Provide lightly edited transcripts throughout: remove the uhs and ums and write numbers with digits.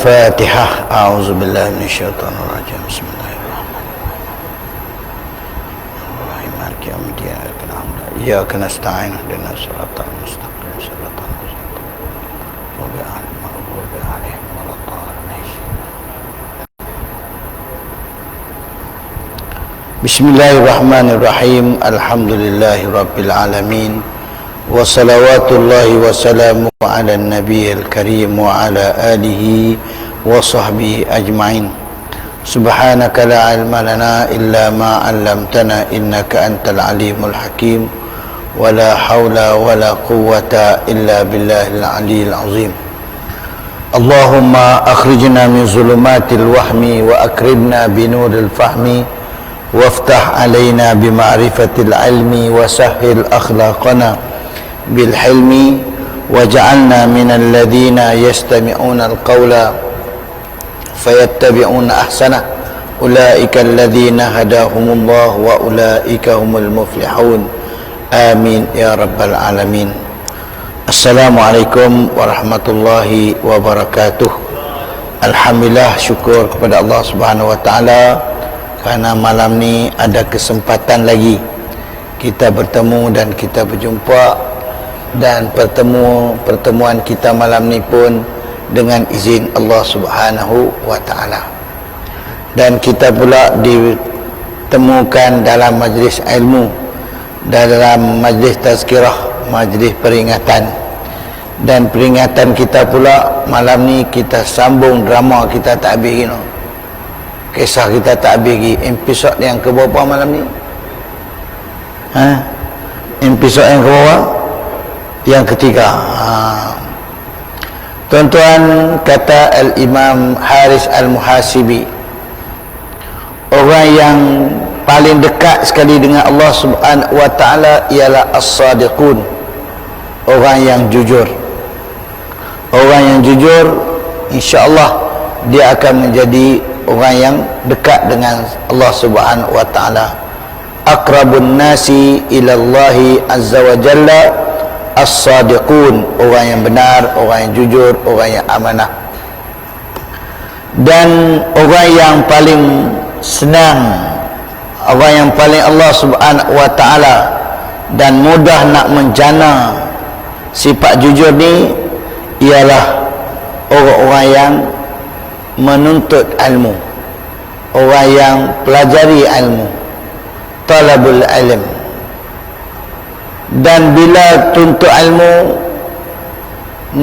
Al-Fatihah. A'udzubillahi minasyaitonir rajim. Bismillahirrahmanirrahim. Maliki yaumiddin. Iyyaka nasta'in. Ihdinas siratal mustaqim. Siratal ladzina an'amta 'alaihim ghairil Bismillahirrahmanirrahim. Alhamdulillahi rabbil alamin. Wa salawatullahi wa salamu ala nabiyil karim wa ala alihi wa sahbihi ajma'in. Subhanaka la ilma lana illa ma 'allamtana innaka antal alimul hakim. Wa la hawla wa la quwwata illa billahil aliyyil azim. Allahumma akhrijna min zulumatil wahmi wa akrimna binuril fahmi waftah alaina bima'rifatil ilmi wa sahhil akhlaqana bil hilmi waj'alna minal ladzina yastami'una al-qawla fayattabi'una ahsana ulaika alladzina hadahumullah wa ulaika humul muflihun amin ya rabbal alamin. Assalamualaikum warahmatullahi wabarakatuh. Alhamdulillah, syukur kepada Allah Subhanahu wa taala kerana malam ni ada kesempatan lagi kita bertemu dan kita berjumpa, dan pertemuan kita malam ni pun dengan izin Allah Subhanahu wa taala. Dan kita pula ditemukan dalam majlis ilmu, dalam majlis tazkirah, majlis peringatan. Dan peringatan kita pula malam ni kita sambung drama kita tak habis lagi. Kisah kita tak habis lagi. Episod yang ke berapa malam ni? Episod yang ke berapa? Yang ketiga. Tuan-tuan, kata Al-Imam Haris Al-Muhasibi, orang yang paling dekat sekali dengan Allah Subhanahu wa taala ialah as-sadiqun, orang yang jujur. Orang yang jujur insya-Allah dia akan menjadi orang yang dekat dengan Allah Subhanahu wa taala. Aqrabun nasi ila Allah azza wa jalla as-sadiqun, orang yang benar, orang yang jujur, orang yang amanah. Dan orang yang paling senang, orang yang paling Allah Subhanahu wa taala dan mudah nak menjana sifat jujur ni ialah orang-orang yang menuntut ilmu, orang yang pelajari ilmu, talabul ilm. Dan bila tuntut ilmu,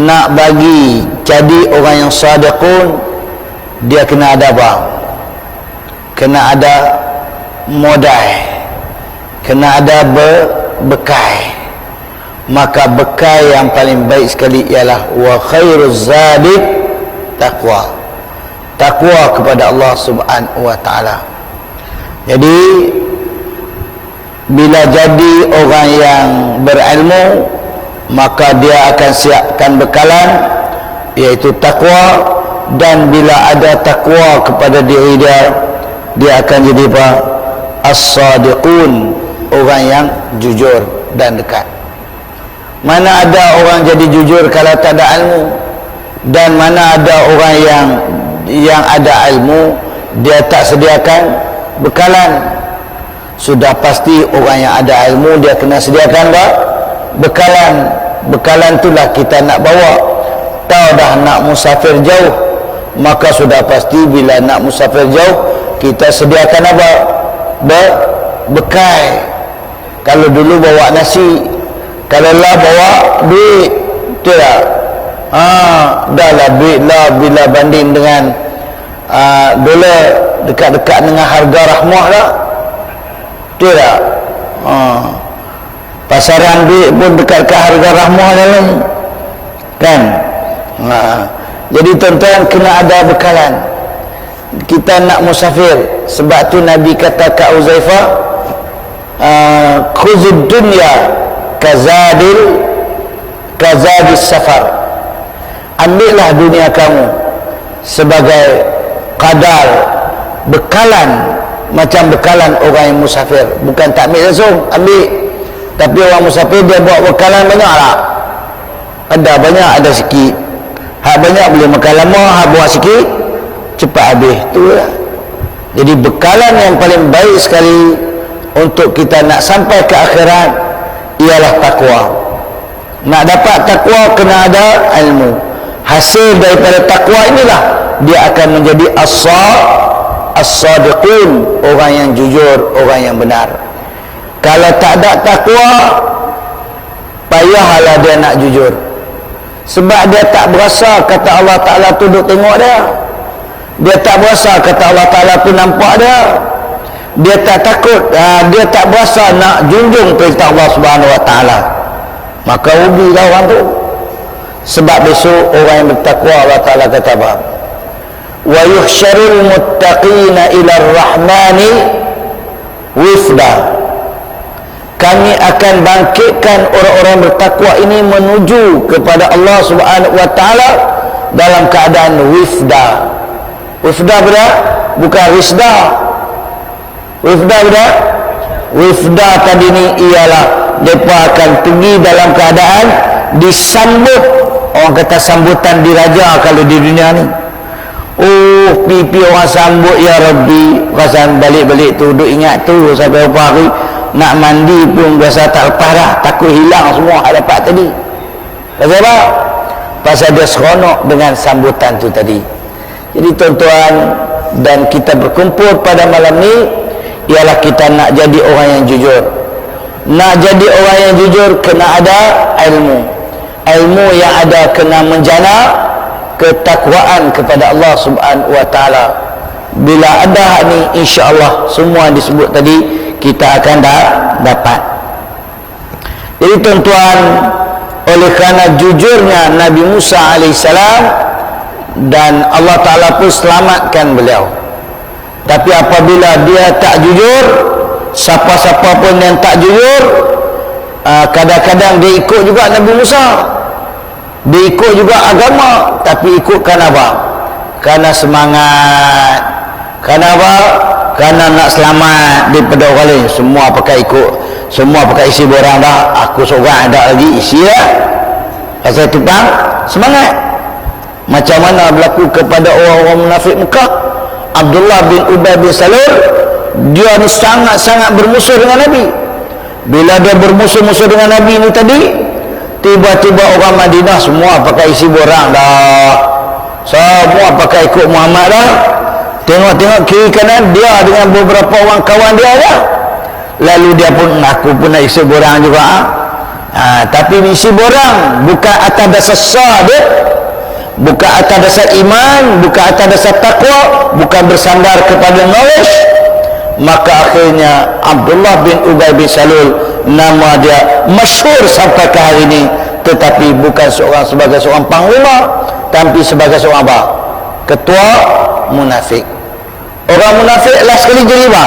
nak bagi jadi orang yang sadiqun, dia kena ada apa? Kena ada modal, kena ada bekal. Maka bekal yang paling baik sekali ialah wa khairuz zadi taqwa, takwa kepada Allah Subhanahu wa taala. Jadi bila jadi orang yang berilmu, maka dia akan siapkan bekalan, iaitu takwa. Dan bila ada takwa kepada diri dia, dia akan jadi apa? As-sadiqun, orang yang jujur dan dekat. Mana ada orang jadi jujur kalau tak ada ilmu, dan mana ada orang yang ada ilmu, dia tak sediakan bekalan. Sudah pasti orang yang ada ilmu dia kena sediakan bekalan. Bekalan itulah kita nak bawa. Tahu dah nak musafir jauh, maka sudah pasti bila nak musafir jauh kita sediakan apa? Bekal. Kalau dulu bawa nasi, kalau lah bawa duit, betul tak? Dah lah duit lah bila banding dengan dolar, dekat-dekat dengan harga rahmah lah, betul tak? Pasaran duit pun dekat harga rahmah dalam, kan? Jadi tuan-tuan kena ada bekalan. Kita nak musafir, sebab tu Nabi kata ke Uzaifah, khuzud dunya kazadis safar, ambillah dunia kamu sebagai kadar bekalan, macam bekalan orang yang musafir. Bukan tak ambil langsung, ambil, tapi orang musafir dia bawa bekalan banyak tak? Ada banyak, ada sikit. Hak banyak boleh makan lama, hak buat sikit cepat habis. Tu lah. Jadi bekalan yang paling baik sekali untuk kita nak sampai ke akhirat ialah takwa. Nak dapat takwa kena ada ilmu. Hasil daripada takwa inilah dia akan menjadi as-sadiqun, orang yang jujur, orang yang benar. Kalau tak ada takwa, payahlah dia nak jujur. Sebab dia tak berasa kata Allah Ta'ala tu duk tengok dia. Dia tak berasa kata Allah Ta'ala tu nampak dia. Dia tak takut, dia tak berasa nak junjung perintah Allah Subhanahu Wa Ta'ala. Maka rugilah orang tu. Sebab besok orang yang bertakwa, Allah Ta'ala kata apa? Wa yuhsyarul muttaqina ila ar-rahmani wifda. Kami akan bangkitkan orang-orang bertakwa ini menuju kepada Allah Subhanahu Wa Ta'ala dalam keadaan wifda. Wifda berda? Bukan wisda. Wifda berda? Wifda tadi ni ialah mereka akan pergi dalam keadaan disambut. Orang kata sambutan diraja kalau di dunia ni. Oh, pipi orang sambut, ya Rabbi. Rasan balik-balik tu duk ingat tu sampai berapa hari. Nak mandi pun biasa tak lepas dah. Takut hilang semua hak dapat tadi. Pasal apa? Pasal dia seronok dengan sambutan tu tadi. Jadi tuan-tuan dan kita berkumpul pada malam ni ialah kita nak jadi orang yang jujur. Nak jadi orang yang jujur kena ada ilmu. Ilmu yang ada kena menjana ketakwaan kepada Allah Subhanahu Wa Ta'ala. Bila ada ni, insya-Allah semua yang disebut tadi kita akan dapat. Jadi tuan-tuan, oleh kerana jujurnya Nabi Musa alaihissalam dan Allah Ta'ala pun selamatkan beliau. Tapi apabila dia tak jujur, siapa-siapa pun yang tak jujur, kadang-kadang dia ikut juga Nabi Musa, dia ikut juga agama, tapi ikutkan apa? Kerana semangat. Kerana apa? Kerana nak selamat daripada orang lain. Semua pakai ikut, semua pakai isi borang dah, aku seorang ada lagi isi lah. Pasal itu bang, semangat. Macam mana berlaku kepada orang-orang munafik Mekah. Abdullah bin Ubay bin Salul, dia ni sangat-sangat bermusuh dengan Nabi. Bila dia bermusuh-musuh dengan Nabi ni tadi, tiba-tiba orang Madinah semua pakai isi borang dah, semua pakai ikut Muhammad dah. Tengok-tengok kiri kanan dia dengan beberapa orang kawan dia dah. Lalu dia pun, aku pun nak isi borang juga. Tapi isi borang bukan atas dasar sahabat, bukan atas dasar iman, bukan atas dasar takwa, bukan bersandar kepada knowledge. Maka akhirnya Abdullah bin Ubay bin Salul, nama dia masyhur sampai ke hari ini, tetapi bukan sebagai seorang panglima, tapi sebagai seorang apa? Ketua munafik. Orang munafik last sekali jadi apa?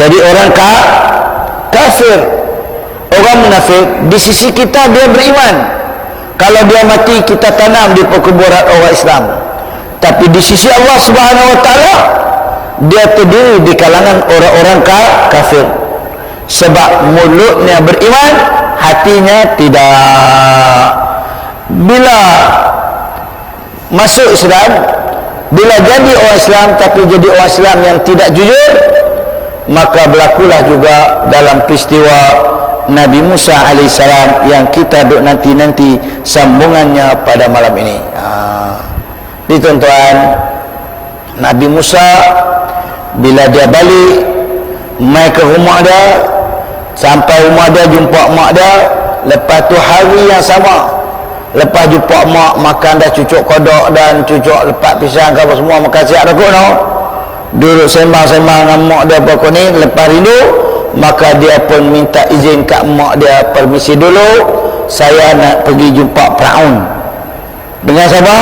Jadi orang kafir. Orang munafik di sisi kita dia beriman. Kalau dia mati kita tanam di perkuburan orang Islam. Tapi di sisi Allah Subhanahu Wa Ta'ala dia terdiri di kalangan orang-orang kafir. Sebab mulutnya beriman, hatinya tidak. Bila masuk Islam, bila jadi orang Islam tapi jadi orang Islam yang tidak jujur, maka berlakulah juga dalam peristiwa Nabi Musa alaihissalam yang kita duk nanti sambungannya pada malam ini. Jadi tuan-tuan, Nabi Musa bila dia balik mai ke rumah dia, sampai rumah dia jumpa mak dia. Lepas tu hari yang sama, lepas jumpa mak, makan dah cucuk kodok dan cucuk lepat pisang ke apa semua, makan siap dah kot no. Duduk sembang-sembang dengan mak dia apa ni, lepas rindu, maka dia pun minta izin kat mak dia, permisi dulu saya nak pergi jumpa Firaun. Dengan siapa?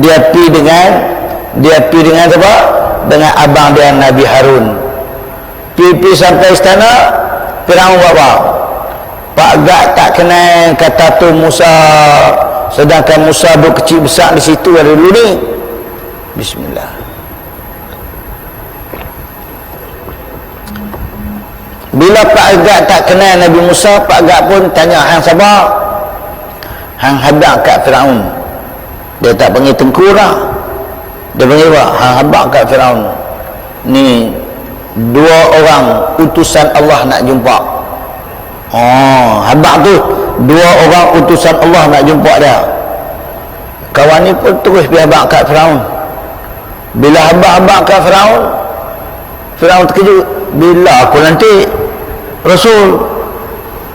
Dia pergi dengan siapa? Dengan abang dia Nabi Harun. Pergi sampai istana, Firaun buat apa? Pak Gak tak kenal kata tu Musa, sedangkan Musa duk kecil besar di situ dari dulu ni. Bismillah. Bila Pak Gak tak kenal Nabi Musa, Pak Gak pun tanya hang siapa? hang hadap kat Firaun. Dia tak panggil tengku dah, dia panggil apa? Hang hadap kat Firaun. Ni dua orang utusan Allah nak jumpa. Hadap tu dua orang utusan Allah nak jumpa dia. Kawan ni pun terus pergi habaq kat Firaun. Bila habaq kat Firaun, Firaun terkejut. Bila aku nanti Rasul,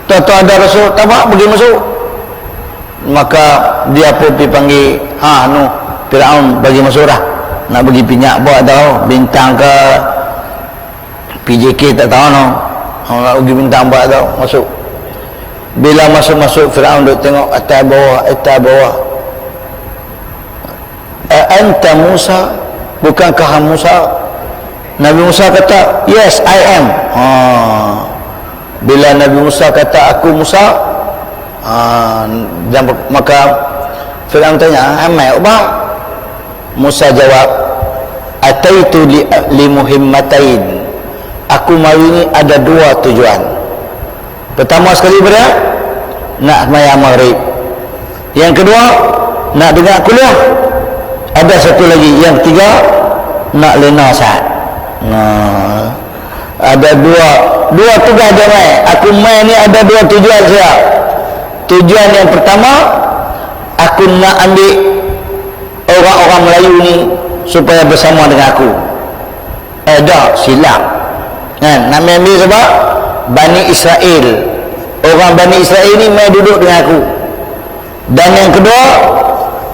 tahu ada Rasul, tak apa, pergi masuk. Maka dia pun pergi panggil Firaun bagi masuk dah. Nak bagi pinyak buat tahu bintang ke PJK tak tahu no. Nak bagi bintang buat tahu masuk. Bila masuk Firaun duk tengok atas bawah. Anta Musa, bukankah Musa? Nabi Musa kata, yes I am. Bila Nabi Musa kata aku Musa, dan maka Firaun tanya, amai apa? Musa jawab, ataitu li muhimmatain. Aku mari ni ada dua tujuan. Pertama sekali berapa? Nak sembahyang maghrib. Yang kedua, nak dengar kuliah. Ada satu lagi, yang ketiga, nak lena saat. Ada dua tugas dia mai. Aku mai ni ada dua tujuan saya. Tujuan yang pertama, aku nak ambil orang-orang Melayu ni supaya bersama dengan aku. Dah silap kan? Nak ambil sebab Bani Israel, orang Bani Israel ni mai duduk dengan aku. Dan yang kedua,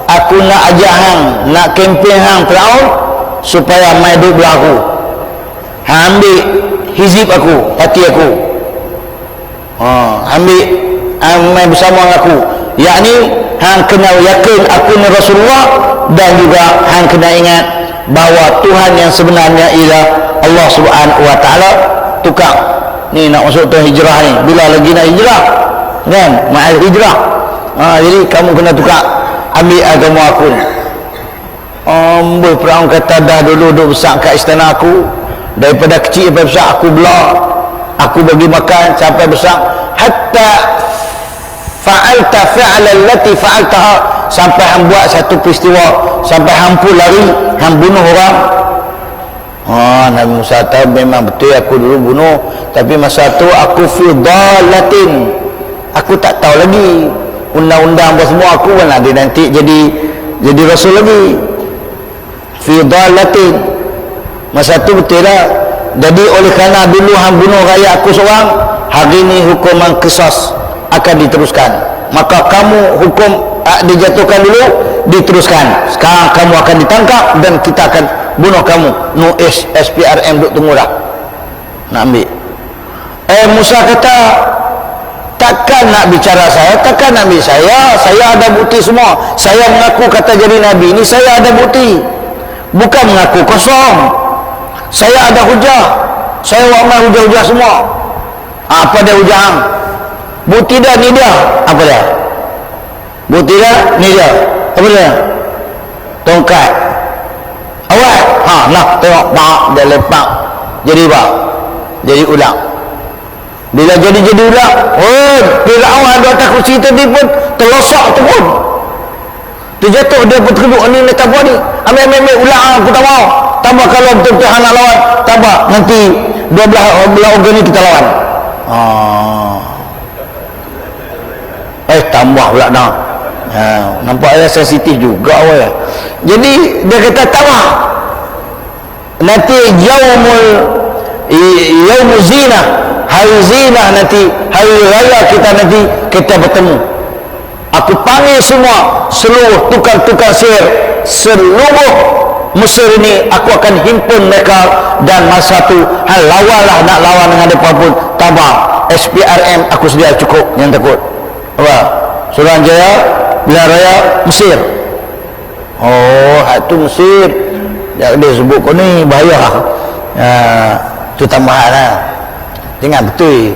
aku nak ajak hang, nak kempen hang Firaun supaya mai duduk dengan aku. Hang ambil hizib aku, hati aku. Ambil mai bersama dengan aku. Yakni hang kena yakin aku ni Rasulullah, dan juga hang kena ingat bahawa Tuhan yang sebenarnya ialah Allah Subhanahu wa taala. Tukar ni nak masuk tahun hijrah ni, bila lagi nak hijrah kan, ma'al hijrah. Jadi kamu kena tukar, ambil agama aku ni. Firaun kata dah dulu duduk besar kat istana aku, daripada kecil sampai besar aku belah, aku bagi makan sampai besar, hatta fa'alta fa'ala allati fa'altaha, sampai hang buat satu peristiwa, sampai hang pun lari, hang bunuh orang. Nabi Musa tahu memang betul aku dulu bunuh, tapi masa tu aku fi dalatin, aku tak tahu lagi undang-undang apa semua, aku pun nanti jadi rasul lagi. Fi dalatin, masa tu betul lah. Jadi oleh kerana dulu hang bunuh rakyat aku seorang, hari ni hukuman qisas akan diteruskan. Maka kamu hukum dijatuhkan dulu, diteruskan. Sekarang kamu akan ditangkap dan kita akan bunuh kamu. SPRM duduk tunggu dah nak ambil. Musa kata, takkan nak bicara saya, takkan nak ambil saya ada bukti semua. Saya mengaku kata jadi Nabi ni, saya ada bukti, bukan mengaku kosong. Saya ada hujah, saya wamal hujah-hujah semua. Apa dia hujah? Bukti dah ni dia. Apa dia? Bukti dah ni dia. Apa dia? Tongkat. Awak. Nah tengok bak dia lepak. Jadi apa? Jadi ulang. Bila jadi ulang, Firaun ada atas kursi tadi pun terlosak tu pun. Terjatuh, dia pun terkejut, ni nak buat ni. Ambil ulang, aku tak mau. Tambah kalau betul-betul hang nak lawan, tambah nanti dua belah organ ni kita lawan. Tambah pula dah. Nampak dia sensitif juga awak. Jadi dia kata tambah. Nanti yaumul zinah, hari zinah nanti, hari raya kita nanti kita bertemu. Aku panggil semua, seluruh tukang-tukang sihir seluruh Mesir ini, aku akan himpun mereka, dan masa tu lawanlah, nak lawan dengan mereka pun tambah. SPRM aku sedia cukup, yang takut apa? Suruhanjaya Pilihan Raya Mesir. Itu Mesir dia sebut kau ni bahaya. Itu tambahan lah. Jangan betul.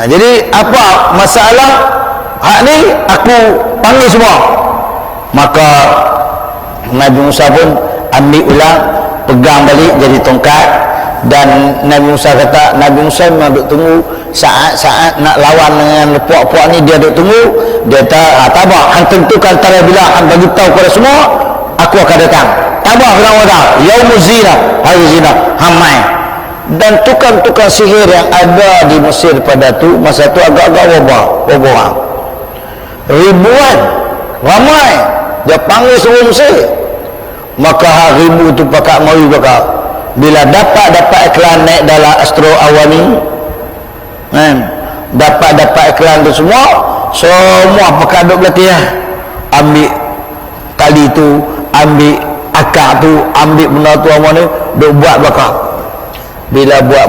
Jadi apa masalah hak ni, aku panggil semua. Maka Nabi Musa pun ambil ulang, pegang balik jadi tongkat. Dan Nabi Musa kata, Nabi Musa memang duk tunggu saat-saat nak lawan dengan puak-puak ni, dia duk tunggu. Dia kata, tabah, hang tentukan tarikh bila, hang bagi tahu kepada semua, aku akan datang. Tabah orang kata, yaumuz zina, hari zina, hang mai. Dan tukang-tukang sihir yang ada di Mesir pada tu, masa tu agak-agak wabah. Ribuan, ramai. Dia panggil semua Mesir. Maka hari ribu tu pakak mari bakal. Bila dapat iklan naik dalam Astro Awani, dapat iklan tu semua pakak duk berlatih lah. Ambil tali tu, ambil akar tu, ambil benda tu awak ni, duk buat bakal. Bila buat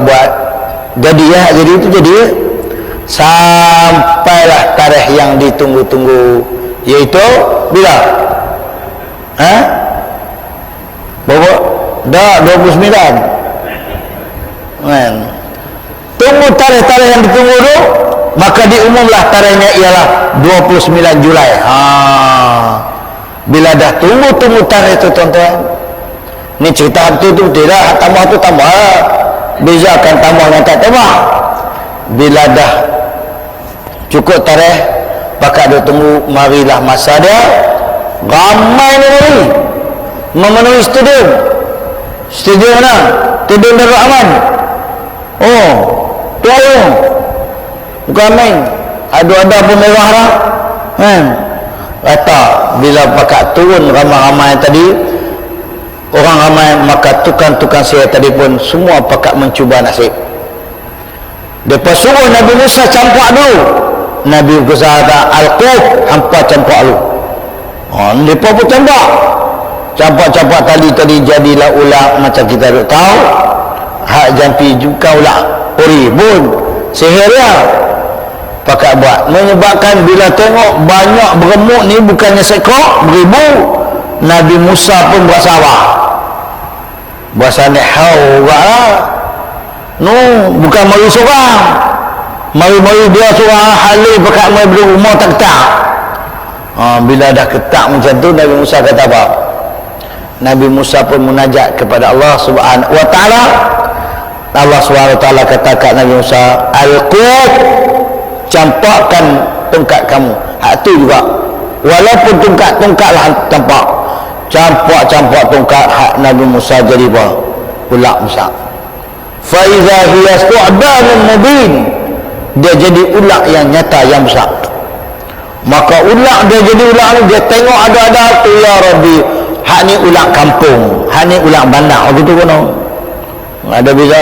jadi itu jadi sampailah tarikh yang ditunggu-tunggu, iaitu bila berapa? Dah 29 kan? Tunggu tarikh-tarikh yang ditunggu tu, maka diumumlah tarikhnya ialah 29 Julai. Bila dah tunggu tarikh tu tuan-tuan, ni cerita tu tidak, tambah tu tambah, bezakan tambah dengan tak tambah. Bila dah cukup tarikh, pakak dia tunggu, marilah masa dia ramai ni memenuhi stadium mana? Stadium Darul Aman. Tuan bukan main, ada pun mewah lah kan. Kata bila pakak turun ramai-ramai tadi, orang ramai, maka tukang-tukang sihir tadi pun semua pakak mencuba nasib. Depa suruh Nabi Musa campak dulu. Nabi Musa kata, Al-Quf, hampa campak dulu. Depa pun campak tadi jadilah ular macam kita duk tahu. Hak jampi juga ular ori pun sihir dia pakak buat, menyebabkan bila tengok banyak beremuk ni, bukannya sekok, beribu. Nabi Musa pun buat sabar, bahasa nihau bukan mari seorang, mari dia seorang halih pakak mai berumur tak. Bila dah ketak macam tu, Nabi Musa kata apa? Nabi Musa pun munajat kepada Allah Subhanahu wa taala. Allah Subhanahu wa taala kata kat Nabi Musa, Al-Quf, campakkan tongkat kamu. Hak tu juga, walaupun tongkat lah campak, campak tongkat. Hak Nabi Musa jadi apa? Ular besar. Fa iza hiya su'banun mubin, dia jadi ular yang nyata, yang besar. Maka ular dia jadi ular ni, dia tengok ada tu, ya Rabbi, hak ni ular kampung, hak ni ular bandar, begitu pun ada beza.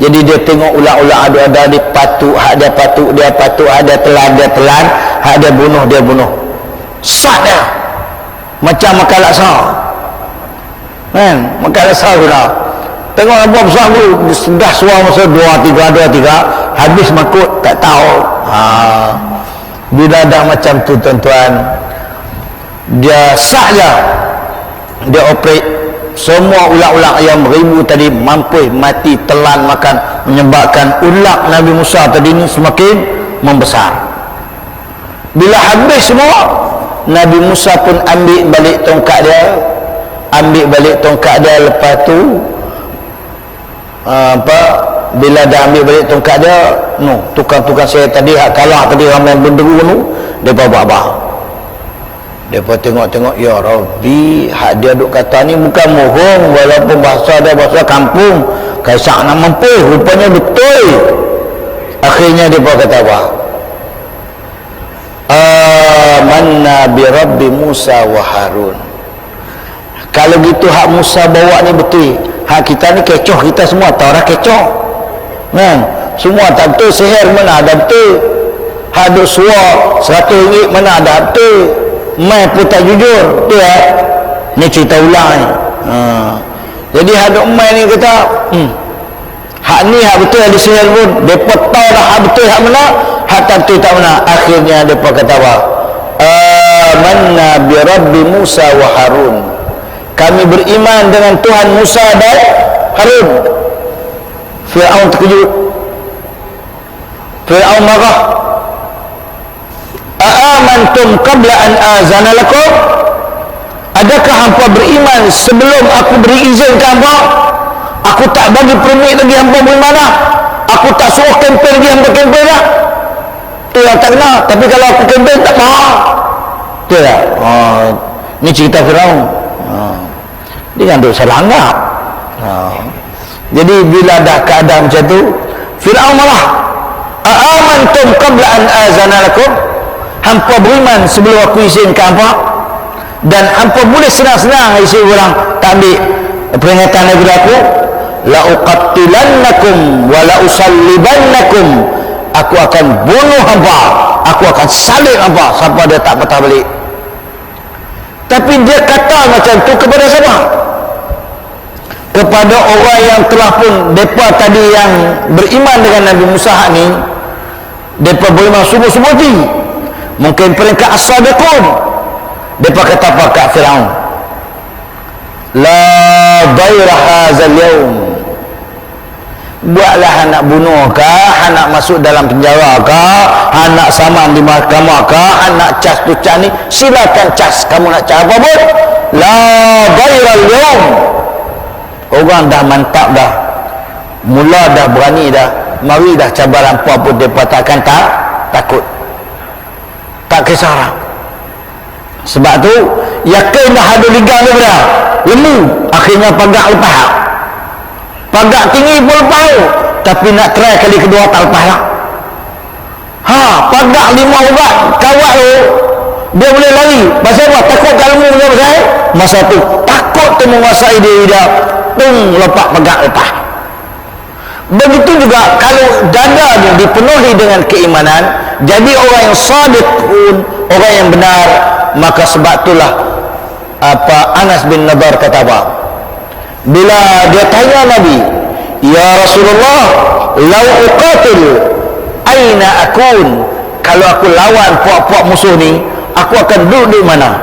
Jadi dia tengok ular-ular ada di patuk, hak dia patuk, hak dia telan, hak dia bunuh. Sat dia macam makan laksa kan, makan laksa guna. Tengok apa besar tu, dah suar masa 2-3 habis makut tak tahu. Bila dah macam tu tuan-tuan, dia sah je, dia operate. Semua ular-ular yang beribu tadi mampu mati, telan makan, menyebabkan ular Nabi Musa tadi ni semakin membesar. Bila habis semua, Nabi Musa pun ambil balik tongkat dia. Lepas tu bila dah ambil balik tongkat dia, tukang-tukang saya tadi hak kalah tadi ramai berderu tu, dia buat. Depa tengok, ya Rabbi, hak dia duk kata ni bukan bohong, walaupun bahasa dia bahasa kampung, kaisak nak mampu, rupanya betul. Akhirnya depa kata apa? Amanna bi Rabbi Musa wa Harun. Kalau gitu hak Musa bawa ni betul. Hak kita ni kecoh, kita semua tahu dah kecoh kan, semua tak betul. Sihir mana ada betul, hak duk suar RM100 mana ada betul. Mai pun tak jujur tu ni cerita ulang ni. Jadi hadok mai ni kata hak ni hak betul yang disihir pun depa tahu dah hak betul hak mana, hak tak betul tak mana. Akhirnya depa kata apa? Amanna bi Rabbi Musa wa Harun, kami beriman dengan Tuhan Musa dan Harun. Fir'aun terkejut, Fir'aun marah. Aamantum qabla an azana lakum, adakah hampa beriman sebelum aku beri izin ke hampa? Aku tak bagi permit lagi hampa boleh mana. Aku tak suruh kempen lagi hampa kempen dah. Tu yang tak kena. Tapi kalau aku kempen tak faham. Tu tak? Ni cerita Firaun. Dia kan duk salah anggap. Jadi bila dah keadaan macam tu, Firaun marah. Aamantum qabla an azana lakum? Hampa beriman sebelum aku izinkan hampa? Dan hampa boleh senang-senang isi orang tak ambil peringatan daripada aku? La uqattilannakum wa la usallibannakum. Aku akan bunuh hampa, aku akan salib hampa sampai dia tak patah balik. Tapi dia kata macam tu kepada siapa? Kepada orang yang telah pun mereka tadi yang beriman dengan Nabi Musa ni, mereka beriman subuh-subuh ni, mungkin peringkat as-sadiqun. Mereka kata apa kat Firaun? La dairah hazal yaum. Buatlah anak bunuh kah, anak masuk dalam penjara kah, anak saman di mahkamah kah, anak cas tu cas ni, silakan cas, kamu nak cas apa pun. La dairah yaum. Orang dah mantap dah, mula dah berani dah, mari dah cabaran apa pun mereka takkan takut, tak kisah. Sebab tu yakin dah ada liga ni dah lemu, akhirnya pagak lepas, pagak tinggi pun lepas, tapi nak try kali kedua tak lepas lah. Pagak 5 ubat kawat tu dia boleh lari. Pasal apa? Takut kat lemu dia pasal masa tu takut tu menguasai dia lepas pagak lepas. Begitu juga kalau dada dia dipenuhi dengan keimanan, jadi orang yang sadiq pun, orang yang benar. Maka sebab itulah Anas bin Nadar kata apa? Bila dia tanya Nabi, ya Rasulullah, lau uqatil aina akun? Kalau aku lawan puak-puak musuh ni, aku akan duduk di mana?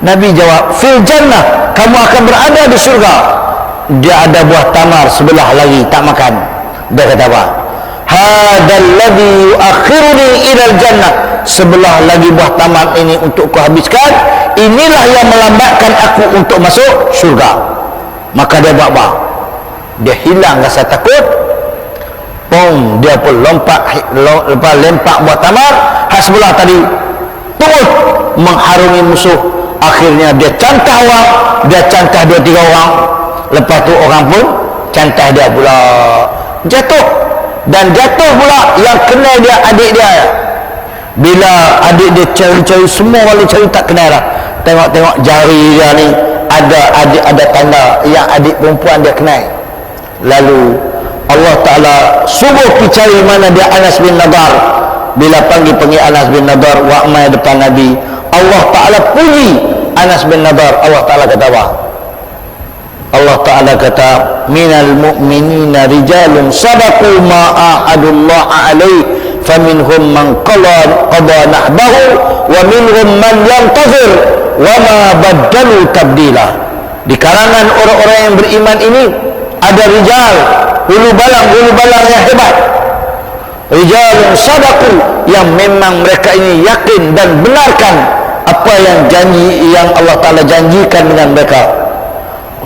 Nabi jawab, fil jannah, kamu akan berada di surga. Dia ada buah tamar sebelah lagi tak makan. Dia kata apa? Hadzal ladzi yuakhiruni ilal jannah. Sebelah lagi buah tamar ini untuk ku habiskan. Inilah yang melambatkan aku untuk masuk syurga. Maka dia buat apa? Dia hilang rasa takut. Dia pun lompat buah tamar. Sebelah tadi terus mengharungi musuh. Akhirnya dia cantah orang, dia cantah 2-3 orang. Lepas tu orang pun cantah dia pula, jatuh. Dan jatuh pula yang kena dia adik dia. Bila adik dia cari-cari, semua orang cari tak kenal lah. Tengok-tengok jari dia ni ada tanda yang adik perempuan dia kenal. Lalu Allah Ta'ala suruh pergi cari mana dia Anas bin Nadar. Bila panggil Anas bin Nadar wa'mai depan Nabi, Allah Ta'ala puji Anas bin Nadar. Allah Ta'ala kata apa? Allah Ta'ala kata, minal mu'minina rijalun sadaqu ma ahadullah alaih, faminhum man qada nahbahu wa minhum man yantazir wa ma baddalu tabdila. Di kalangan orang-orang yang beriman ini ada rijal, hulu balang yang hebat, rijalun sadaqu, yang memang mereka ini yakin dan benarkan apa yang janji yang Allah Ta'ala janjikan dengan mereka.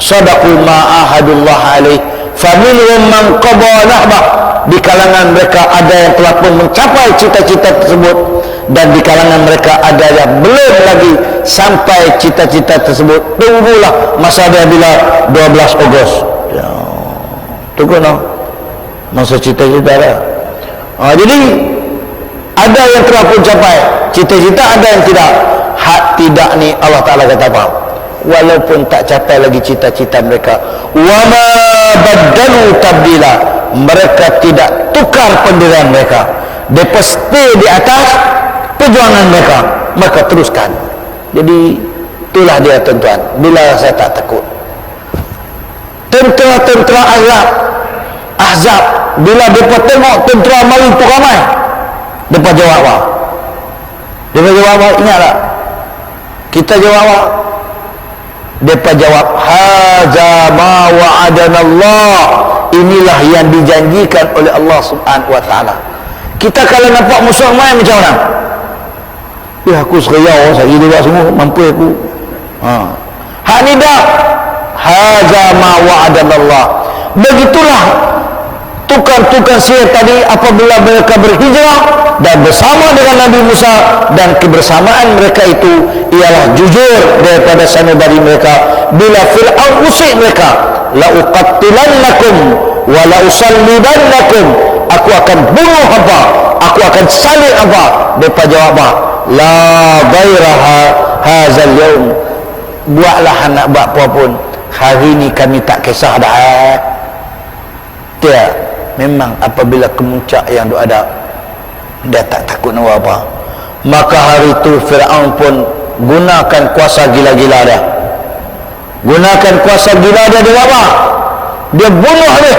Sadaqu ma ahadullah alaih, faminhum man qada nahbah. Di kalangan mereka ada yang telah pun mencapai cita-cita tersebut, dan di kalangan mereka ada yang belum lagi sampai cita-cita tersebut. Tunggulah masa dia bila 12 Ogos. Tunggu no, masa cita-cita dah. Jadi ada yang telah pun capai cita-cita, ada yang tidak. Hak tidak ni Allah Ta'ala kata apa? Walaupun tak capai lagi cita-cita mereka, wama baddalu tabdila, mereka tidak tukar pendirian mereka. Mereka stay di atas perjuangan mereka, mereka teruskan. Jadi itulah dia tuan-tuan, bila saya tak takut. Tentera-tentera Ahzab, bila mereka tengok tentera mari tu ramai, mereka jawab apa? Mereka jawab apa? Ingat tak? Kita jawab apa? Mereka jawab, haza ma wa'adana Allah, inilah yang dijanjikan oleh Allah Subhanahu wa ta'ala. Kita kalau nampak musuh main macam mana? Aku seriau, saya juga semua mampu aku. Hak ni dah, haza ma wa'adana Allah, Begitulah tukang-tukang sihir tadi apabila mereka berhijrah dan bersama dengan Nabi Musa, dan kebersamaan mereka itu ialah jujur daripada sanubari mereka. Bila Fir'aun usik mereka, la uqattilannakum wa la usallibannakum, aku akan bunuh hampa, aku akan salib hampa. Mereka jawab apa? La ghairaha hazal yaum, buatlah anak buat apa pun, hari ini kami tak kisah dah. Dia memang apabila kemuncak yang ada, dia tak takut nak apa. Maka hari itu Fir'aun pun gunakan kuasa gila-gila dia. Gunakan kuasa gila dia dengan apa? Dia bunuh dia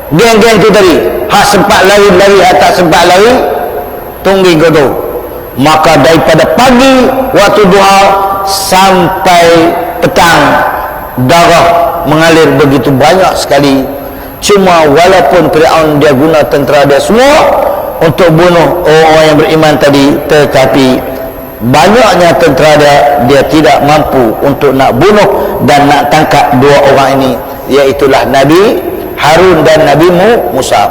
geng-geng itu tadi. Hak sempat lari-lari, hak tak sempat lari, tunggu kau tu. Maka daripada pagi waktu duha sampai petang, darah mengalir begitu banyak sekali. Cuma walaupun Fir'aun dia guna tentera dia semua untuk bunuh orang-orang yang beriman tadi, tetapi banyaknya tentera dia tidak mampu untuk nak bunuh dan nak tangkap dua orang ini, iaitulah Nabi Harun dan Nabi Musa.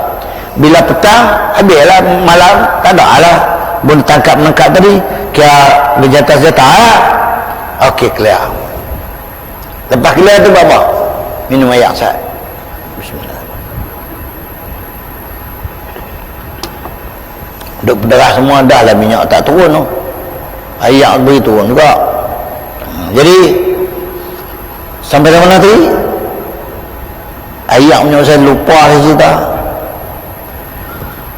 Bila petang, habislah malam, tak ada lah boleh tangkap-menangkap tadi, kira berjata-jata lah. Okey, clear. Lepas clear tu apa? Minum air sat. Bismillah. Duk berderah semua dah lah, minyak tak turun tu. Air beri turun juga. Jadi sampai ke mana tadi? Ayat punya saya lupa cerita.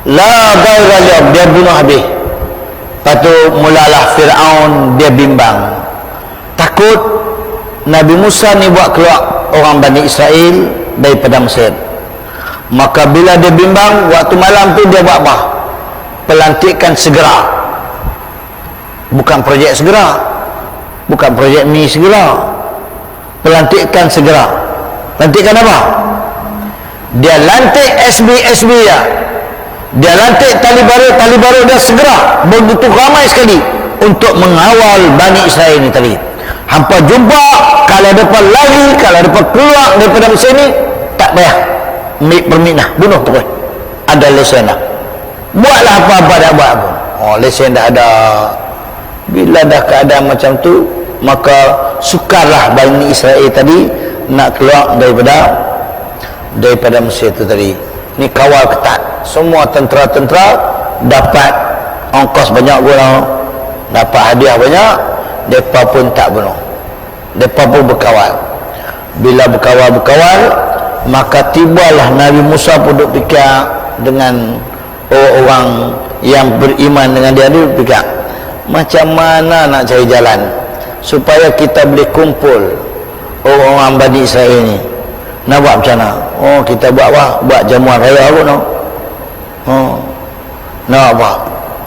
La ghairah, dia bunuh habis. Lepas tu mulalah Fir'aun dia bimbang, takut Nabi Musa ni buat keluar orang Bani Israel daripada Mesir. Maka bila dia bimbang, waktu malam tu dia buat apa? Pelantikan segera. Bukan projek segera, bukan projek mi segera, pelantikan segera. Lantikan apa? Dia lantik SB ya. Dia lantik tali baru dia segera, begitu ramai sekali untuk mengawal Bani Israel ni tadi. Hampa jumpa, kalau mereka lari, kalau mereka keluar daripada Mesir ni, tak payah permit dah, bunuh terus. Ada lesen dah, buatlah apa-apa dah buat pun. Oh, lesen dah ada. Bila dah keadaan macam tu, maka sukarlah Bani Israel tadi nak keluar daripada Mesir tu tadi. Ni kawal ketat, semua tentera-tentera dapat ongkos banyak guna, dapat hadiah banyak. Mereka pun tak bunuh, mereka pun berkawal. Bila berkawal, maka tibalah Nabi Musa pun duk fikir dengan orang yang beriman dengan dia, duk fikir macam mana nak cari jalan supaya kita boleh kumpul orang-orang Bani Israel ni. Nak buat macam mana? Oh, kita buat apa? Buat jamuan raya pun no? Oh, nak apa?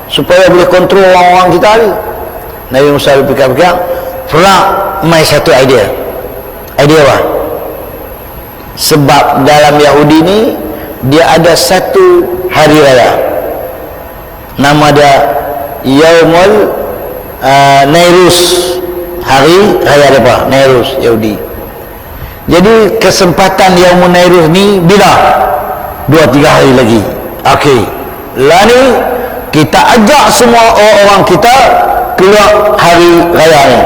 Supaya boleh kontrol orang-orang kita ni. Nabi Musa berfikir-fikir, pula mai satu idea. Idea apa? Sebab dalam Yahudi ni dia ada satu hari raya, nama dia Yaumul Nairus, hari raya apa? Nairus Yahudi. Jadi kesempatan Yaumul Nairus ni bila? 2-3 hari lagi. Okey, lah ni kita ajak semua orang-orang kita keluar hari raya ni.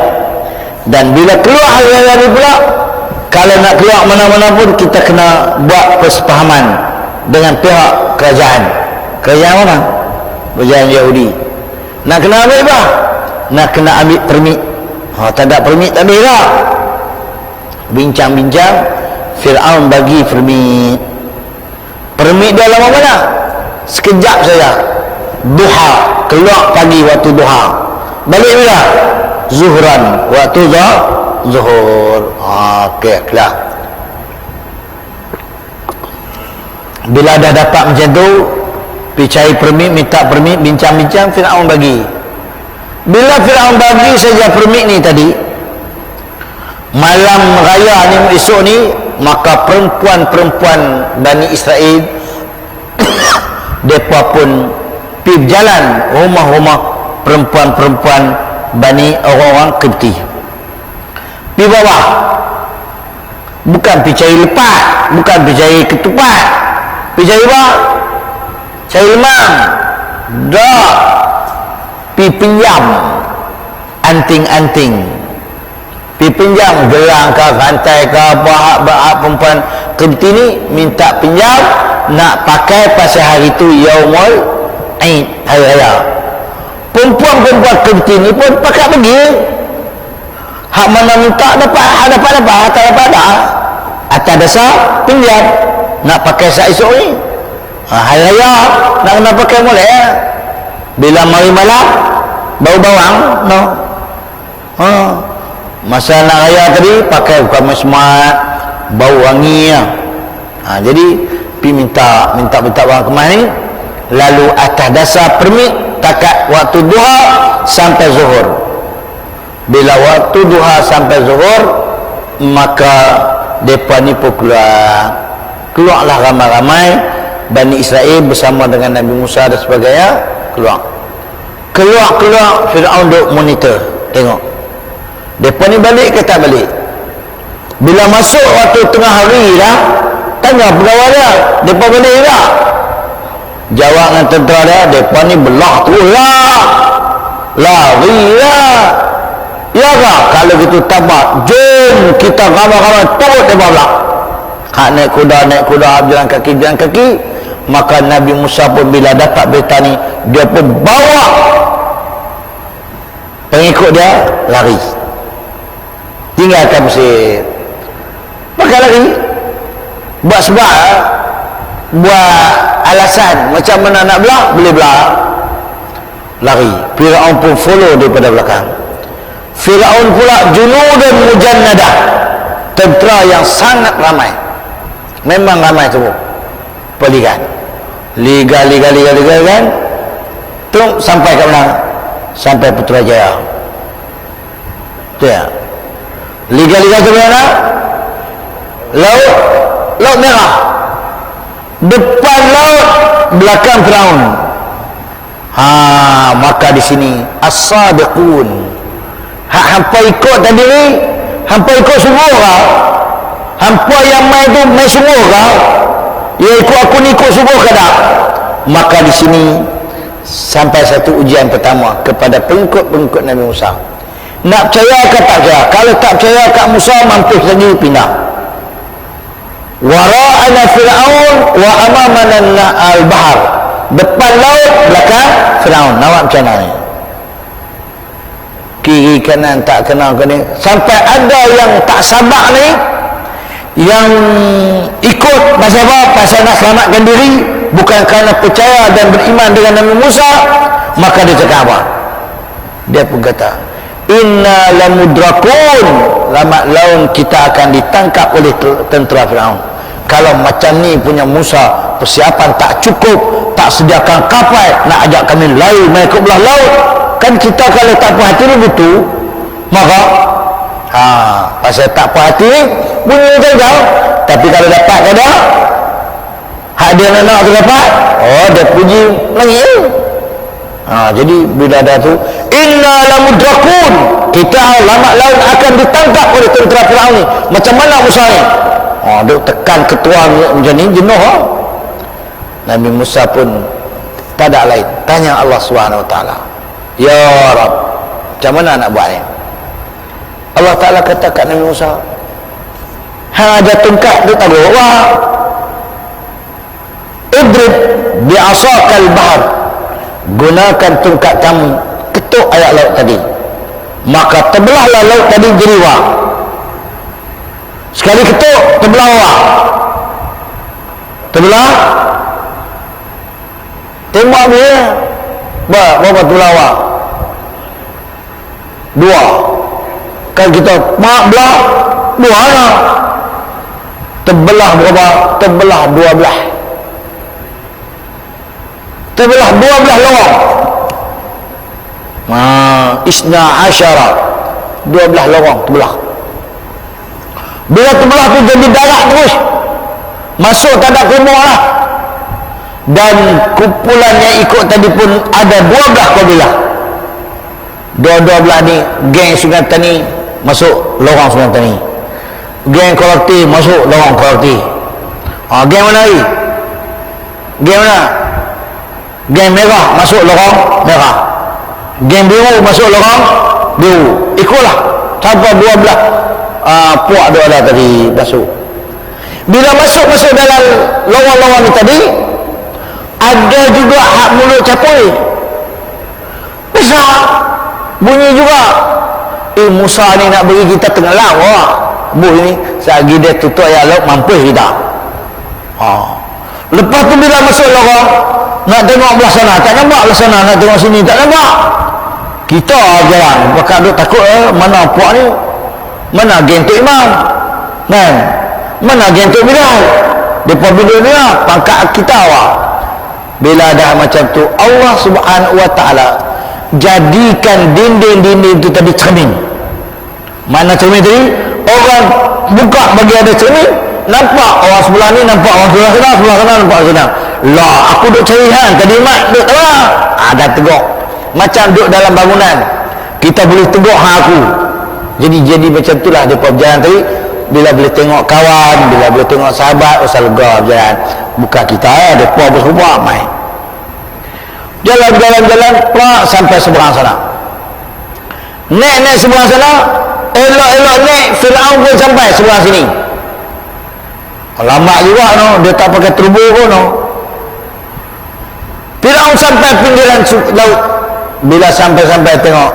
Dan bila keluar hari raya ni pula, kalau nak keluar mana-mana pun kita kena buat persepahaman dengan pihak kerajaan. Kerajaan mana? Kerajaan Yahudi. Nak kena ambil apa? Nak kena ambil permit. Tak ada permit tak boleh lah. Bincang-bincang, Fir'aun bagi permit. Permit dia lama mana? Sekejap saja. Duha, keluar pagi waktu duha. Balik bila? Zuhran, waktu zuhur. Okey, keluar. Bila dah dapat macam tu, pergi cari permit, minta permit, bincang-bincang, Fir'aun bagi. Bila Fir'aun bagi saja permit ni tadi, malam raya ni, esok ni, maka perempuan-perempuan Bani Israel mereka pun pergi berjalan rumah-rumah perempuan-perempuan Bani orang-orang Qibti. Pergi bawah Bukan pergi cari lepat, bukan pergi cari ketupat, pergi cari apa? Cari lemang. Dah pergi pinjam anting-anting, pergi pinjam gelang ke rantai ke apa perempuan Qibti ni minta pinjam nak pakai pasal hari tu Yaumul Aid, hari raya. Perempuan-perempuan Qibti ni pun pakai pergi. Hak mana minta dapat, hak dapat, tak dapat dah. Atas dasar pinjam nak pakai esok ni. Hari raya nak kena pakai boleh ya. Bila mari malam bau bawang no. Masa nak raya tadi pakai bukan smart, bau wangi ya. Jadi pi minta bawang kemas ni, lalu atas dasar permit takat waktu duha sampai zuhur. Bila waktu duha sampai zuhur, maka mereka ni pun keluarlah ramai-ramai Bani Israel bersama dengan Nabi Musa dan sebagainya. Keluar Fir'aun duk monitor, tengok mereka ni balik ke tak balik. Bila masuk waktu tengah hari dah, tanya pegawai dia, mereka balik tak? Jawab dengan tentera dia, mereka ni belah terus lah, lari lah. Ya kah? Kalau gitu tabat, jom kita ramai-ramai turut di bawah. Hak naik kuda berjalan kaki. Maka Nabi Musa pun bila dapat berita ni, dia pun bawa pengikut dia lari, tinggalkan Mesir. Pakai lari buat sebab, buat alasan macam mana nak belah, boleh belah, lari. Fir'aun pun follow daripada belakang. Fir'aun pula junudun mujannadah, tentera yang sangat ramai, memang ramai semua, peligan, liga kan, terus sampai ke mana? Sampai Putrajaya. Tu ya, liga ke mana? Laut Merah, depan laut, belakang Firaun. Maka di sini as-sadiqun. Hampa ikut tadi ni, hampa ikut semua kau? Hampa yang main tu main semua kau? Ya ikut aku ni ikut semua ke tak? Maka di sini sampai satu ujian pertama kepada pengikut Nabi Musa. Nak percaya ke tak percaya? Kalau tak percaya kat Musa, mampus lagi pindah. Wara'ana Fir'aun wa amamana al-bahar. Depan laut, belakang Fir'aun. Nawak macam mana ni? Kiri kanan tak kenal ke ni, sampai ada yang tak sabar ni, yang ikut pasal apa? Pasal nak selamatkan diri, bukan kerana percaya dan beriman dengan Nabi Musa. Maka dia cakap apa? Dia pun kata, inna lamudrakun, lambat laun kita akan ditangkap oleh tentera Firaun. Kalau macam ni punya Musa, persiapan tak cukup, tak sediakan kapal nak ajak kami lari main ke belah laut. Kan kita kalau tak puas hati ni betul, maka pasal tak puas hati ni bunyi gagal. Tapi kalau dapat ke dah, hak dia nak tu dapat, dia puji langit. Jadi bila ada tu, inna lamudrakun, kita lambat laun akan ditangkap oleh tentera Firaun ni. Macam mana Musa ni? Duk tekan ketua macam ni, jenuh. Nabi Musa pun tak ada lain, tanya Allah SWT, ya Rab, macam mana nak buat ni? Allah Ta'ala kata kat Nabi Musa, hang ada tongkat tu tak bawa, idrib bi'asakal bahar, gunakan tongkat kamu ketuk air laut tadi, maka terbelahlah laut tadi jadi dua. Sekali ketuk terbelah dua, terbelah, tembak dia berapa tulawa? Dua. Kan kita belah dua lah. Terbelah berapa? Terbelah 12. Terbelah 12 lorong. Isna asyara, 12 lorong terbelah. Bila terbelah tu jadi darat terus, masuk tak ada keluar lah. Dan kumpulan yang ikut tadi pun ada 12 kabilah. Dua-dua belah ni geng Sungai Tani masuk lorong Sungai Tani. Geng kolektif masuk lorong kolektif. Geng mana lagi? Geng mana? Geng merah masuk lorong merah. Geng biru masuk lorong biru. Ikutlah sampai 12 puak dia ada tadi masuk. Bila masuk dalam lorong-lorong ni tadi, ada juga hak mulut capoi. Besar bunyi juga. Musa ni nak bagi kita tengah lawa. Bu ini selagi dia tutup ayat laut mampu kita. Lepas tu bila masuk lorong, nak tengok belah sana, tak nampak belah sana, nak tengok sini, tak nampak. Kita jalan, bakal duk takut mana puak ni, mana geng Tok Imam, kan? Mana geng Tok Bilal. Depa bila ni pangkat kita awak. Bila dah macam tu, Allah Subhanahu Wa Taala jadikan dinding-dinding itu tadi cermin. Mana cermin tadi? Orang buka bagi ada cermin, nampak orang sebelah ni, nampak orang sebelah sana nampak sana. Lah, aku duk cari hang tadi mak duk tengah. Dah tegak. Macam duk dalam bangunan. Kita boleh tegak hang aku. Jadi macam itulah depa berjalan tadi. Bila boleh tengok kawan, bila boleh tengok sahabat, usah lega berjalan. Bukan kita depa berubah mai. Jalan pelak sampai seberang sana. Naik seberang sana, elok naik, Firaun pun sampai seberang sini. Lambat juga no, dia tak pakai turbo pun no. Firaun sampai pinggiran laut. Bila sampai tengok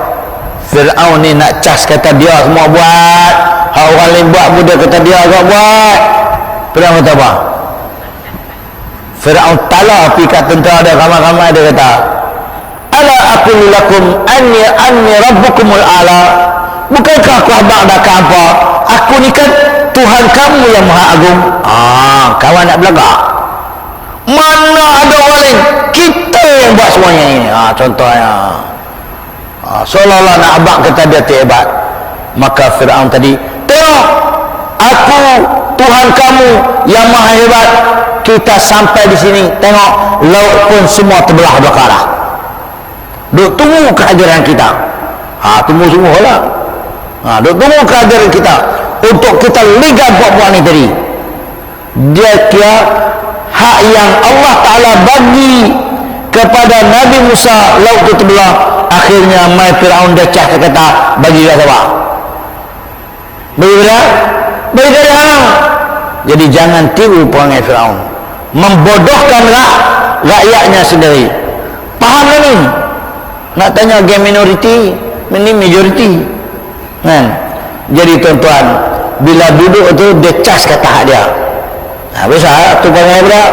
Firaun ni nak cas kata dia semua buat. Hak orang lain buat pun dia kata dia agak buat. Firaun kata apa? Firaun tala api kat tentera dia ramai-ramai, dia kata, ala aqulu lakum anni rabbukumul a'la. Bukankah aku abang dah apa? Aku ni kan Tuhan kamu yang maha agung. Kawan nak belagak. Mana ada orang lain? Kita yang buat semuanya ini. Contohnya. Seolah-olah nak abang kata dia hebat. Maka Firaun tadi, tengok, aku Tuhan kamu yang maha hebat. Kita sampai di sini, tengok laut pun semua terbelah dua arah. Duk tunggu kehadiran kita. Tunggu semua lah. Duk tunggu kehadiran kita untuk kita ligat buat-buat ni tadi. Dia kira hak yang Allah Ta'ala bagi kepada Nabi Musa, laut itu terbelah. Akhirnya mai Firaun dia cah kata bagi dia siapa? Bagi dia. Jadi jangan tiru perangai Firaun, membodohkan rakyatnya sendiri. Faham ni? Nak tanya game minoriti, ini majoriti, kan? Jadi tuan-tuan, bila duduk tu dia cas kata hak dia. Bisa tu perangai dia.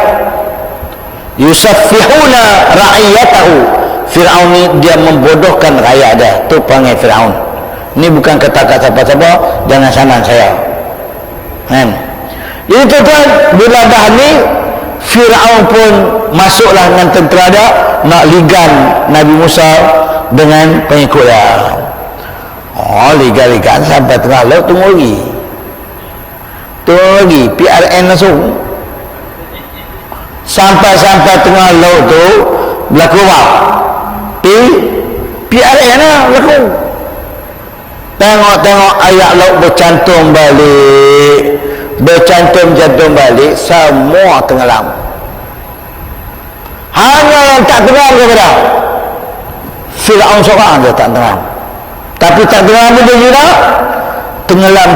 Yusaffihuna ra'iyatahu. Firaun ni dia membodohkan rakyat dia. Tu perangai Firaun. Ini bukan kata-kata siapa-siapa, jangan saman saya. Kan? Jadi tuan-tuan, bila dah ni Firaun pun masuklah dengan tentera dia nak ligan Nabi Musa dengan pengikut dia. Ligan sampai tengah laut, tunggu lagi PRN langsung sampai tengah laut tu berlaku apa? PRN lah berlaku. Tengok ayat laut bercantum balik, semua tenggelam. Hanya yang tak tenggelam kepada Firaun seorang dia tak tenggelam. Tapi tak tenggelam pun dia juga tenggelam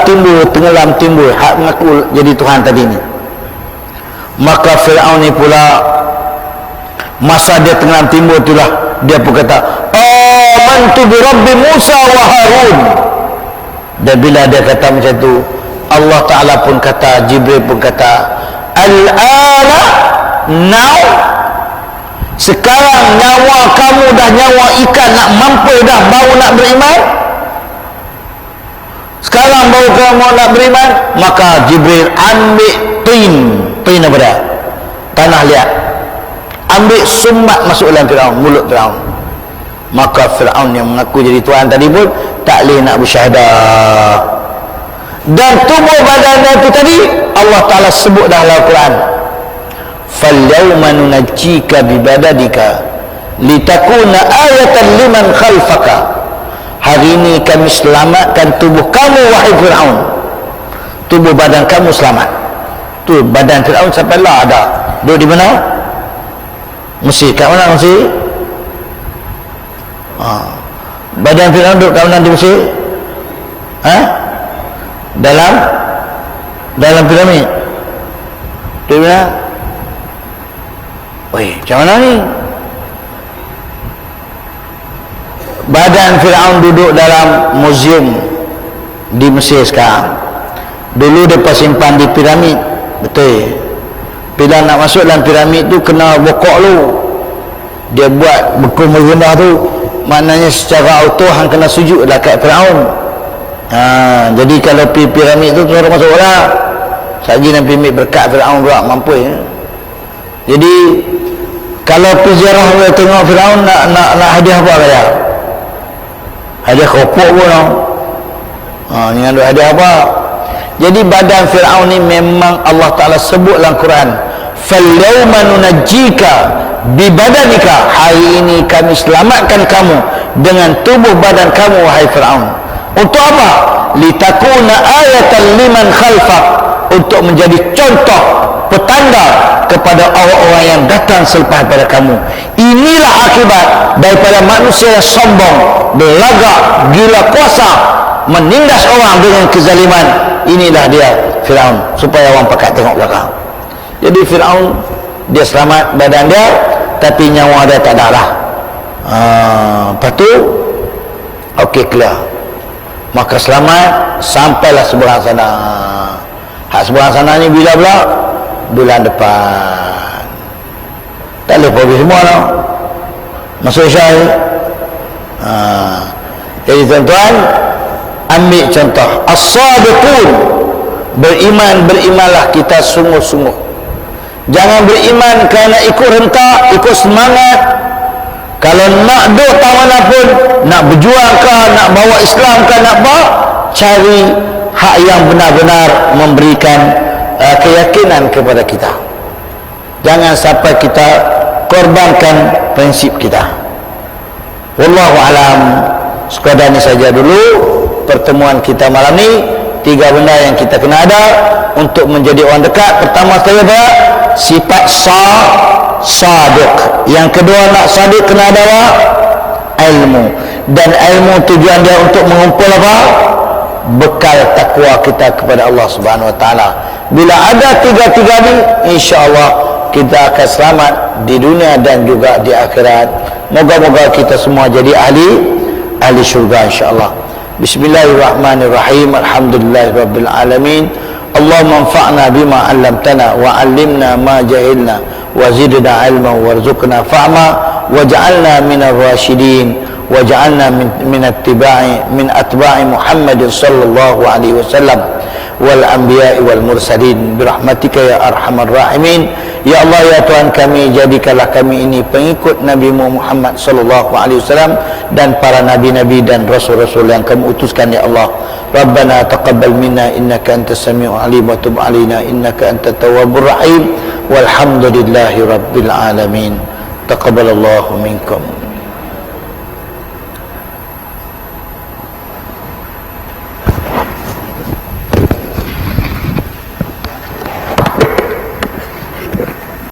timbul hak mengaku jadi Tuhan tadi ni. Maka Firaun ni pula masa dia tenggelam timbul itulah dia pun kata, amantu bi rabbi Musa wa Harun. Dan bila dia kata macam tu, Allah Ta'ala pun kata, Jibril pun kata, al-ana, now, sekarang nyawa kamu dah nyawa ikan nak mampu dah baru nak beriman. Sekarang baru kamu nak beriman. Maka Jibril ambil tin apa dia? Tanah liat. Ambil sumbat masuk dalam Firaun, mulut Firaun. Maka Firaun yang mengaku jadi Tuhan tadi pun tak boleh nak bersyahadah. Dan tubuh badannya itu tadi Allah Ta'ala sebut dalam Al-Quran, فَالْيَوْمَ نُنَجِّيكَ بِبَدَدِكَ لِتَكُونَ آيَةً لِمَنْ خَلْفَكَ. Hari ini kami selamatkan tubuh kamu wahai Fir'aun. tubuh badan kamu selamat. Tu badan Firaun sampai lah ada. Duduk di mana? Mesir. Kat mana Mesir? Badan Firaun duduk kat mana di Mesir? Dalam piramid. Duduk di mana? Weh, macam mana ni? Badan Firaun duduk dalam muzium di Mesir sekarang. Dulu mereka simpan di piramid. Betul. Bila nak masuk dalam piramid tu kena bokok lu. Dia buat bekul merendah tu, maknanya secara auto hang kena sujud dekat Firaun. Jadi kalau pergi piramid tu terus masuk orang. Saji dan piramid berkat Firaun pula mampu ya. Jadi kalau pergi ziarah tengok Firaun nak hadiah apa kaya? Hadiah kopok pun no. Ni ada hadiah apa? Jadi badan Firaun ni memang Allah Ta'ala sebut dalam Quran, "Falyawma nunajjika bi badanika." Hari ini kami selamatkan kamu dengan tubuh badan kamu wahai Firaun. Untuk apa? Litakuna ayatan liman khalfak, untuk menjadi contoh petanda kepada orang-orang yang datang selepas pada kamu. Inilah akibat daripada manusia yang sombong, belagak, gila kuasa, menindas orang dengan kezaliman. Inilah dia Firaun, supaya orang pakat tengok belakang. Jadi Firaun dia selamat badan dia, tapi nyawa dia tak ada lah. Lepas tu okey, clear. Maka selamat sampailah seberang sana. Hak seberang sana ni bila pula? Bulan depan. Tak boleh pergi semua no. Masuk syahid. Jadi tuan-tuan, ambil contoh as-sadiqun. Berimanlah kita sungguh-sungguh. Jangan beriman kerana ikut rentak, ikut semangat. Kalau nak duduk tak mana pun, nak berjuang ke, nak bawa Islam ke, nak apa, cari hak yang benar-benar memberikan keyakinan kepada kita. Jangan sampai kita korbankan prinsip kita. Wallahu alam. Sekadar ni saja dulu pertemuan kita malam ni. 3 benda yang kita kena ada untuk menjadi orang dekat. Pertama sekali apa? Sifat sadiq. Yang kedua, nak sadiq kena ada apa? Ilmu. Dan ilmu tujuan dia untuk mengumpul apa? Bekal takwa kita kepada Allah Subhanahu Wa Taala. Bila ada 3-3 ni, insya-Allah kita akan selamat di dunia dan juga di akhirat. Moga-moga kita semua jadi ahli syurga insya-Allah. Bismillahirrahmanirrahim. Alhamdulillahirabbil alamin. Allahumma anfa'na bima 'allamtana wa 'allimna ma jahilna wa zidna 'ilman warzuqna fahma waj'alna minar rasyidin waj'alna min atba'i Muhammad sallallahu alaihi wasallam wal anbiya'i wal mursalin birahmatika ya arhamar rahimin. Ya Allah, ya Tuhan kami, jadikanlah kami ini pengikut Nabi Muhammad sallallahu alaihi wasallam dan para nabi-nabi dan rasul-rasul yang kamu utuskan ya Allah. Rabbana taqabbal minna innaka antas samiul alim wa tub alaina innaka antat tawwabur rahim walhamdulillahi rabbil alamin. Taqabbalallahu minkum.